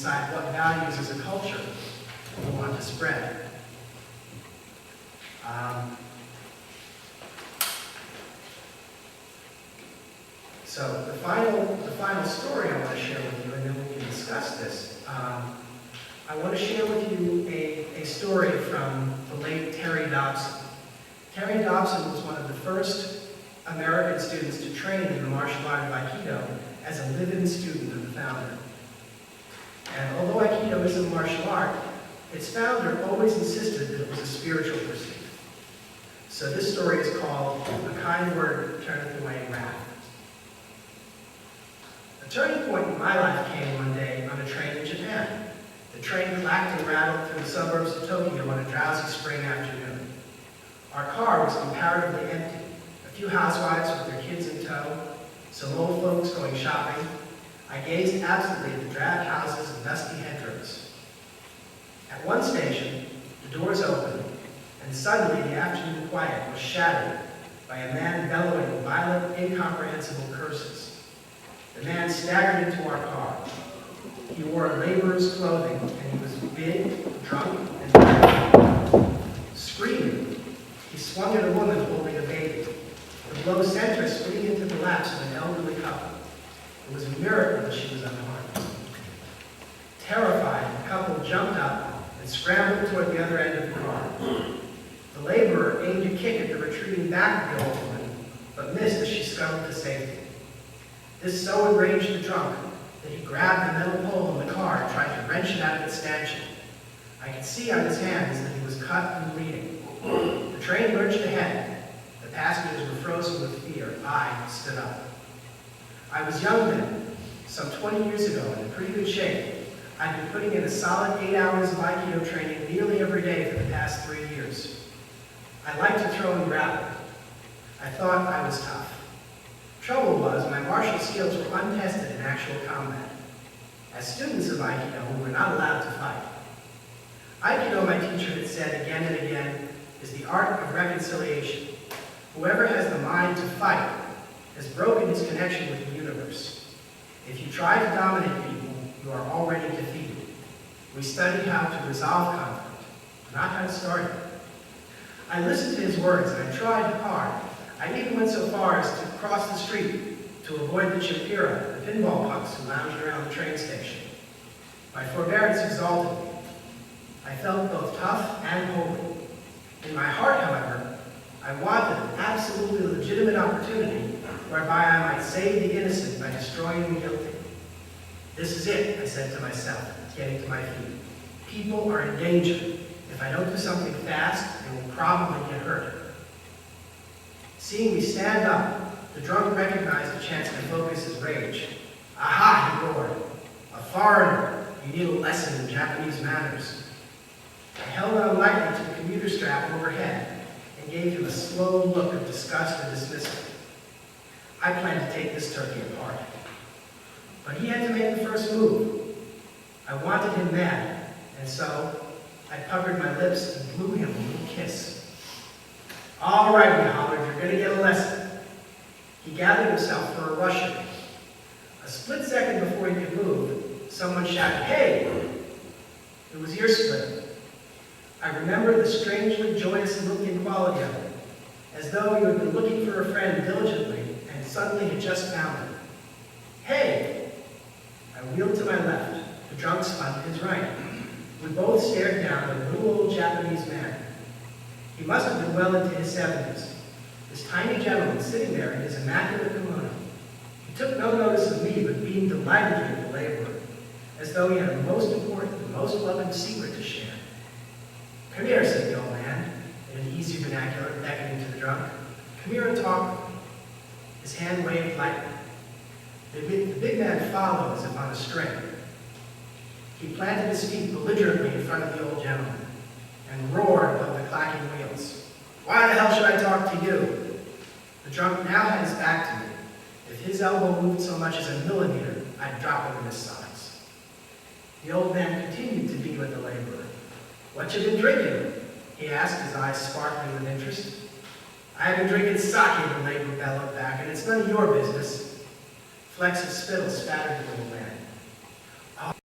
decide what values as a culture we want to spread. So the final story I want to share with you, and then we can discuss this. I want to share with you a story from the late Terry Dobson. Terry Dobson was one of the first American students to train in the martial art of Aikido as a live-in student of the founder. And although Aikido is a martial art, its founder always insisted that it was a spiritual pursuit. So this story is called A Kind Word Turneth Away Wrath. A turning point in my life came one day on a train in Japan. The train clacked and rattled through the suburbs of Tokyo on a drowsy spring afternoon. Our car was comparatively empty. A few housewives with their kids in tow, some old folks going shopping. I gazed absently at the drab houses and dusty hedgerows. At one station, the doors opened, and suddenly the afternoon quiet was shattered by a man bellowing violent, incomprehensible curses. The man staggered into our car. He wore laborer's clothing, and he was big, drunk, and dirty. Screaming, he swung at a woman holding a baby. The blow sent her swinging into the laps of an elderly couple. It was a miracle that she was unharmed. Terrified, the couple jumped up and scrambled toward the other end of the car. The laborer aimed a kick at the retreating back of the old woman, but missed as she scuttled to safety. This so enraged the drunk that he grabbed the metal pole in the car and tried to wrench it out of its stanchion. I could see on his hands that he was cut and bleeding. The train lurched ahead. The passengers were frozen with fear. I stood up. I was young then, some 20 years ago, and in pretty good shape. I'd been putting in a solid 8 hours of Aikido training nearly every day for the past 3 years. I liked to throw and grapple. I thought I was tough. Trouble was, my martial skills were untested in actual combat. As students of Aikido, we were not allowed to fight. Aikido, my teacher had said again and again, is the art of reconciliation. Whoever has the mind to fight has broken his connection with the universe. If you try to dominate people, you are already defeated. We study how to resolve conflict, not how to start it. I listened to his words and I tried hard. I even went so far as to cross the street to avoid the chimpira, the pinball punks who lounged around the train station. My forbearance exalted me. I felt both tough and holy. In my heart, however, I wanted an absolutely legitimate opportunity whereby I might save the innocent by destroying the guilty. This is it, I said to myself, getting to my feet. People are in danger. If I don't do something fast, they will probably get hurt. Seeing me stand up, the drunk recognized a chance to focus his rage. Aha, he roared. A foreigner, you need a lesson in Japanese manners. I held on lightly to the commuter strap overhead and gave him a slow look of disgust and dismissal. I planned to take this turkey apart. But he had to make the first move. I wanted him mad, and so I puckered my lips and blew him a little kiss. All right, he hollered, you're going to get a lesson. He gathered himself for a rush at me. A split second before he could move, someone shouted, hey! It was ear splitting. I remember the strangely joyous look and quality of it, as though you had been looking for a friend diligently and suddenly had just found him. Hey! I wheeled to my left. The drunk spun to his right. We both stared down at a little old Japanese man. He must have been well into his 70s. This tiny gentleman sitting there in his immaculate kimono. He took no notice of me, but beamed delightedly at the laborer, as though he had a most important and most loving secret to share. Come here, said the old man, in an easy vernacular, beckoning to the drunk. Come here and talk with me. His hand waved lightly. The big man followed as if on a string. He planted his feet belligerently in front of the old gentleman and roared above the clacking wheels. Why the hell should I talk to you? The drunk now had his back to me. If his elbow moved so much as a millimeter, I'd drop him in his socks. The old man continued to beam at the laborer. What you been drinking? He asked, his eyes sparkling with interest. I've been drinking sake, the laborer bellowed back, and it's none of your business. Flecks of spittle spattered the little man.